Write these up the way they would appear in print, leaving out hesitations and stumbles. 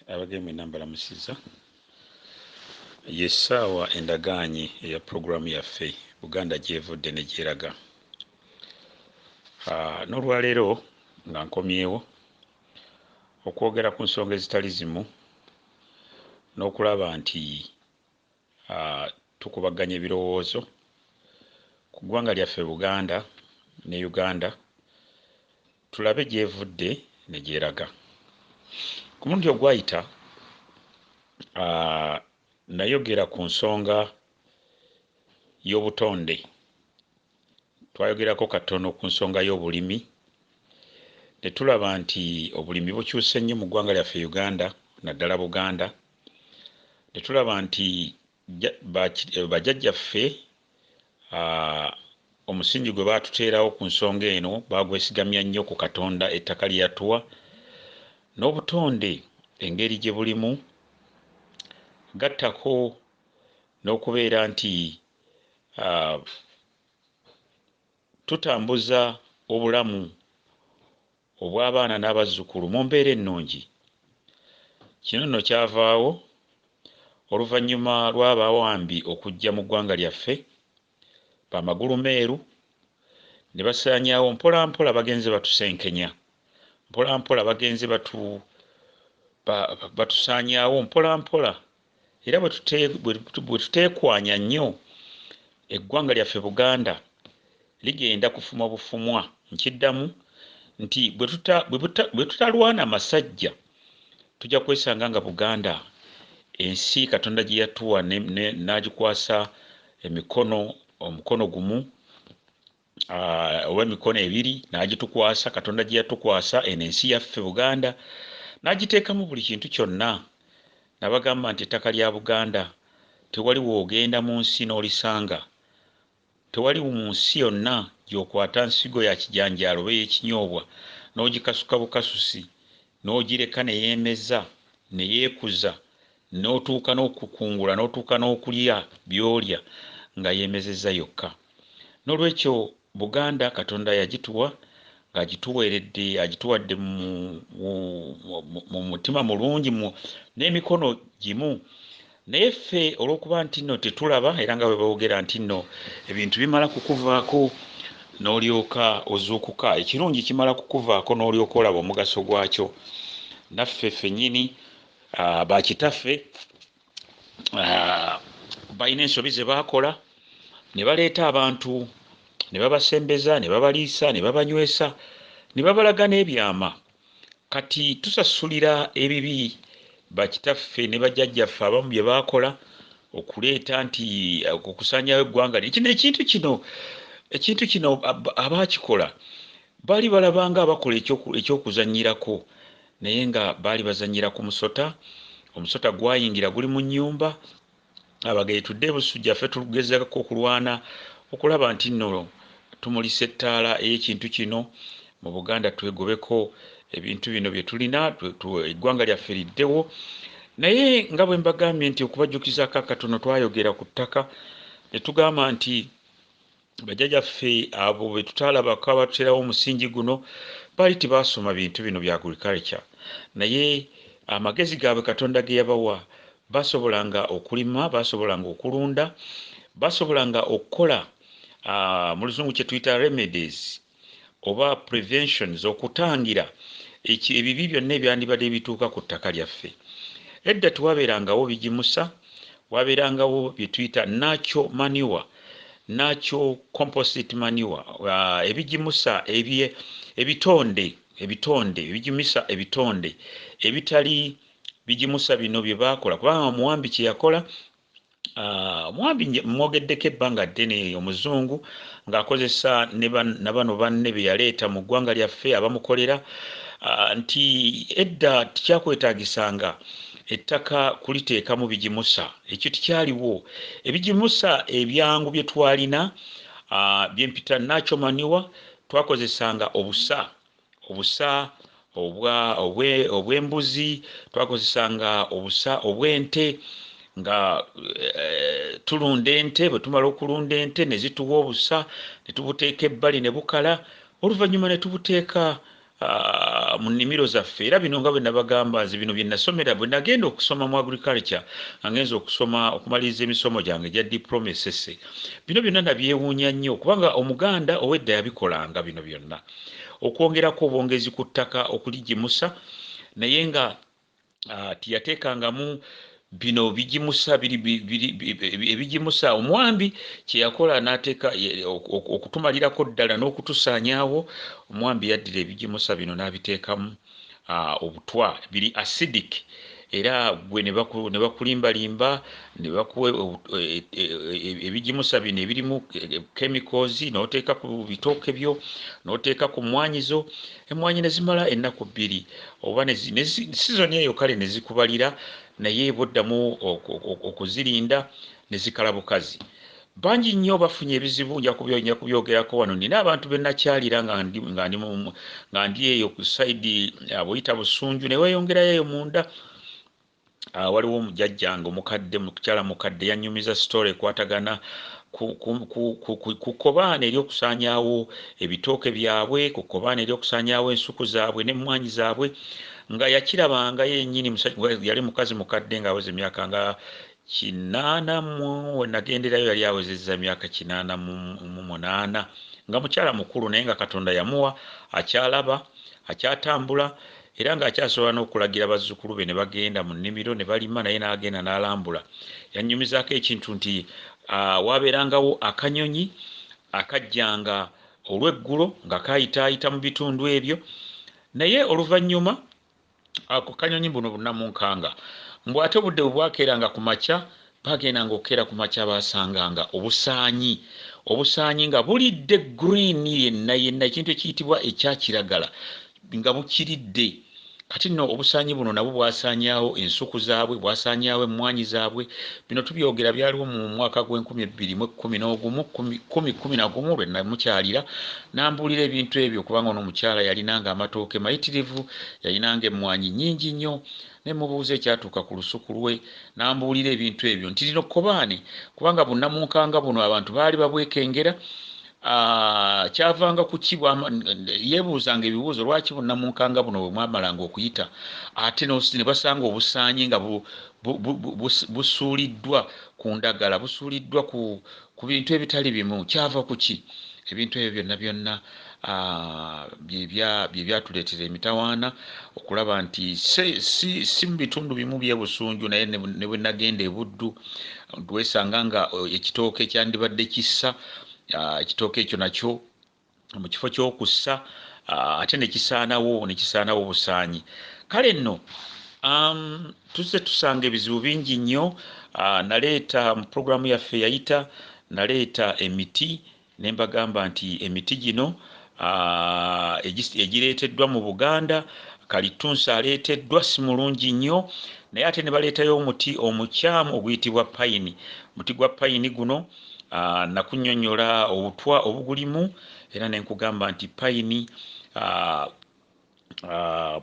Abagemi nambala musiza yessaawa endagaanyi eya puroguramu yaffe Buganda Gyevudde ne Gyeraga. N'olwaleero nga nkomyewo okwogera ku nsonga ezitali zimu n'okulaba nti tukubaganya ebirowoozo ku ggwanga lyaffe Buganda ne Uganda, tulabe gyevudde ne gyeraga. Ku mulundi ogwayita nayogera ku nsonga y'obutonde, twayogerako katono ku nsonga y'obulimi ne tulaba nti obulimi bukyuse nnyo mu ggwanga lyaffe Uganda naddala Buganda. Ne tulaba nti bajjajjaffe omusingi gwe baatuteerawo ku nsonga eno bagwesigamya nnyo ku Katonda, ettaka lye yatuwa n'obutonde engeri gye bulimu, gattako n'okubeera nti tutambuza obulamu obw'abaana n'abazzukulu mu mbeera ennungi. Kino nno kyavaawo oluvannyuma lw'abawambi okujja mu ggwanga lyaffe bamagulu meeru ne basaanyaawo mpola mpola, bagenze batusenkenya mpola mpola, bagenze batusaanyaawo mpola mpola. Era bwe tuteekwanya nnyo eggwanga lyaffe Buganda ligenda kufumwa bufumwa. Nkiddamu nti bwe tutalwana masajja tujja kwesanga nga Buganda ensi Katonda gye yatuwa n'agikwasa omukono gumu oba emikono ebiri n'agitukwasa, Katonda gye yatukwasa eno ensi yaffe Buganda n'agiteekamu buli kintu kyonna. Nabagamba nti ettaka lya Buganda tewali woogenda mu nsi n'olisanga, tewali mu nsi yonna gy'okwata nsigo ya kijanjaalo oba ey'ekinyoobwa n'ogikasuka bukasusi n'ogireka ne yeemeza ne yeekuza n'otuuka n'okukungula n'otuuka n'okulya by'olya nga yeemezezza yokka. N'olwekyo Buganda Katonda yagituwa ng'agituweeredde, agituwadde mu mutima mulungi n'emikono gimu. Naye ffe olw'okuba nti nno tetulaba, era nga bwe boogera nti nno ebintu bimala kukuvaako n'olyoka ozuukuka, ekirungi kimala kukuvaako n'olyoka olaba omugaso gwakyo. Naffe ffennyini bakitaffe balina ensobi ze baakola, ne baleeta abantu ne babasembeza, ne babaliisa, ne babanywesa, ne babalaga n'ebyama. Kati tusasulira ebibi bakitaffe ne bajjajjaffe abamu bye baakola okuleeta nti okusaanyaawo eggwanga ekintu kino abaakikola baali balabanga abakola ekyokuzannyirako, naye nga baali bazannyira ku musota. Omusota gwayingira guli mu nnyumba, abagaye tudde ebusujja ffe tugezaako okulwana okulaba nti nno tumulisa ettaala ey'ekintu kino mu Buganda, twegobeko ebintu bino bye tulina, eggwanga lyaffe liddewo. Naye nga bwe mbagambye nti okubajjukizaako akatono, twayogera ku ttaka ne tugamba nti bajjajjaffe abo be tutaalabako abatuteerawo omusingi guno baali tebaasoma bintu bino bya agriculture, naye amagezi gaabwe Katonda ge yabawa basobolanga okulima, basobolanga okulunda, basobolanga okukola mu luzungu kye tuyita remedies oba preventions, okutangira ebibi byonna ebyandibadde bituuka ku ttaka lyaffe. Edda tewabeerangawo bigimusa, wabeerangawo bye tuyita natural manure, natural composite manure, ebigimusa ebitonde ebigimisa ebitonde ebitali bigimusa bino bye baakola. Kubanga omuwambi kye yakola, omuwambi mwogeddeko ebbanga ddene, omuzungu ng'akozesa ne bano banne be yaleeta mu ggwanga lyaffe abamukolera, nti edda tikyakwetaagisanga ettaka kuliteekamu bigimusa. Ekyo tikyaliwo. Ebigimusa ebyangu bye twalina byempita natural manure, twakozesanga obusa obw'embuzi, twakozesanga obusa obw'ente, nga tulunda ente. Bwe tumala okulunda ente ne zituwa obusa ne tubuteeka ebbali ne bukala, oluvannyuma ne tubuteeka mu nnimiro zaffe era bino nga bwe nabagamba nze bino bye nasomera bwe nagenda okusoma mu agriculture angenza okumaliriza emisomo gyange gya diploma esese bino byonna nabyewuunya nnyo kubanga omuganda ow'edda yabikolanga bino byonna okwongerako obwongezi ku ttaka okuligimusa naye nga tiyateekangamu bino bigimusa ebigimusa omwambi kyeyakola n'ateeka okutumalirako ddala n'okutusaanyaawo omwambi yaddira ebigimusa bino n'abiteekamu obutwa biri acidic era gwe ne bakulimbalimba ne bakuwa ebigimusa bino ebirimu chemicals n'oteeka ku bitooke byo n'oteeka ku mmwanyizo emmwanyi ne zimala ennaku 2 oba sizoni eyo kale ne zikubalira naye boddamu okuzirinda ne zikala bukazi bangi nnyo bafunye ebizibu nja kubyogerako wano nina abantu benakyalira nga ndi eyo ku saidi buyita Busunju ne weeyongerayo eyo munda waliwo omujjajjange omukadde mukyala mukadde yanyumiza story ekwatagana ku kobaana eryokusaanyaawo ebitooke byabwe ku kobaana eryokusaanyaawo ensuku zaabwe n'emmwanyi zaabwe nga yakirabanga yennyini yali mukazi mukadde ng'aweza emyaka nga 80 we nagenderayo yali awezezza emyaka 88 nga mukyala mukulu naye nga Katonda yamuwa akyalaba akyatambula era ng'akyasobola n'okulagira bazzukulu be ne bagenda mu nnimiro ne balima naye n'agenda n'alambula yannyumizaako ekintu nti waabeerangawo akanyonyi akajjanga olw'eggulo nga kayitaayita mu bitundu ebyo naye oluvannyuma ako kanyonyi buno bunnamunkanga mbw ate obudde bwe bwakeeranga ku makya bagendanga okukeera ku makya baasanganga obusaanyi nga bulidde green yenna ekintu ekiyitibwa ekyakiragala nga bukiridde kati nno obusaanyi buno nabwo bwasaanyaawo ensuku zaabwe bwasaanyaawo emmwanyi zaabwe bino tubyogera byaliwo mu mwaka gw'2011 lwe namukyalira nambuulira ebintu ebyo kubanga onomukyala yalinanga amatooke mayitirivu yalinanga emmwanyi nnyingi nnyo ne mubuuza ekyatuuka ku lusuku lwe nambuulira ebintu ebyo nti lino kobaane kubanga bunnamunkanga buno abantu baali babwekengera kyavanga kukibwa yebuuzanga ebibuuzo lwaki bunnamunkanga buno bwe mwamalanga okuyita ate ne basanga obusaanyi nga busuuliddwa ku ndagala busuuliddwa ku bintu ebitali bimu kyava kuki ebintu ebyo byonna bye byatuleetera emitawaana okulaba nti si mu bitundu bimu by'e Busunju naye ne bwe nagenda e Buddu wesanga nga ekitooke kyandibadde kissa ekitooke ekyo nakyo mu kifo ky'okussa ate nekisaanawo busaanyi kale nno tuzze tusanga ebizibu bingi nnyo naleeta mu puroguramu yaffe yayita naleeta emiti ne mbagamba nti emiti gino egireeteddwa mu Buganda Kalitunsi aleeteddwa si mulungi nnyo naye ate ne baleetayo omuti omukyamu oguyitibwa payini omuti gwa payini guno nakunnyonnyola obutwa obugulimu era ne nkugamba nti payini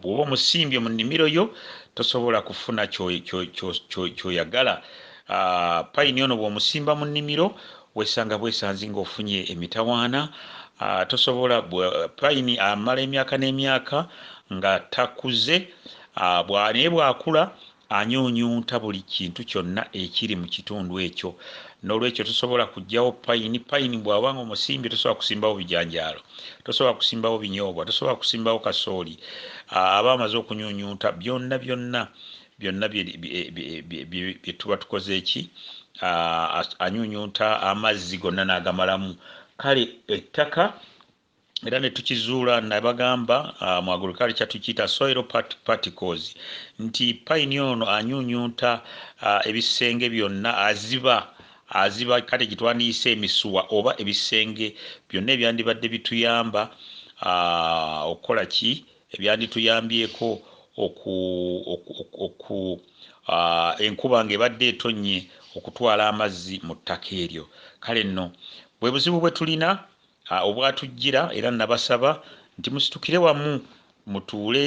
bw'oba omusimbye mu nnimiro yo tosobola kufuna kyoyagala payini ono bw'omusimba mu nnimiro wesanga bwesanzi ng'ofunye emitawaana tosobola payini amala emyaka n'emyaka nga takuze naye bw'akula anyuunyuunta buli kintu kyonna ekiri mu kitundu ekyo n'olwekyo tosobola kuggyawo payini bw'abanga omusimbi tosobola kusimbawo bijanjaalo tosobola kusimbawo binyoobwa tosobola kusimbawo kasooli aba amaze okunyuunyuunta byonna bye tuba tukoze eki anyuunyuunta amazzi gonna n'agamalamu kale ettaka era ne tukizuula nabagamba mu agriculture tukiyita soil particles nti payini ono anyuunyuunta ebisenge byonna aziba kale gitwandiyise emisuwa oba ebisenge byonna ebyandibadde bituyamba okukola ki ebyandituyambyeko enkuba ng'ebadde etonnye okutwala amazzi mu ttaka eryo kale nno bwe buzibu bwe tulina obwatujjira era nabasaba nti musitukire wamu mutuule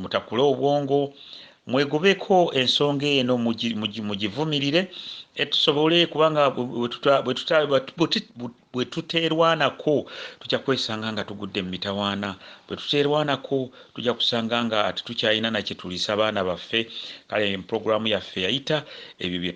mutakule obwongo mwegobeko ensonga eno mugivumirire tusobole kubanga bwe tuteerwanako tujja kwesanga nga tugudde mu mitawaana bwe tuteerwanako tujja kusanga nga tukyalina nakye tulisa abaana baffe kale programu yaffe yayita ebyo bye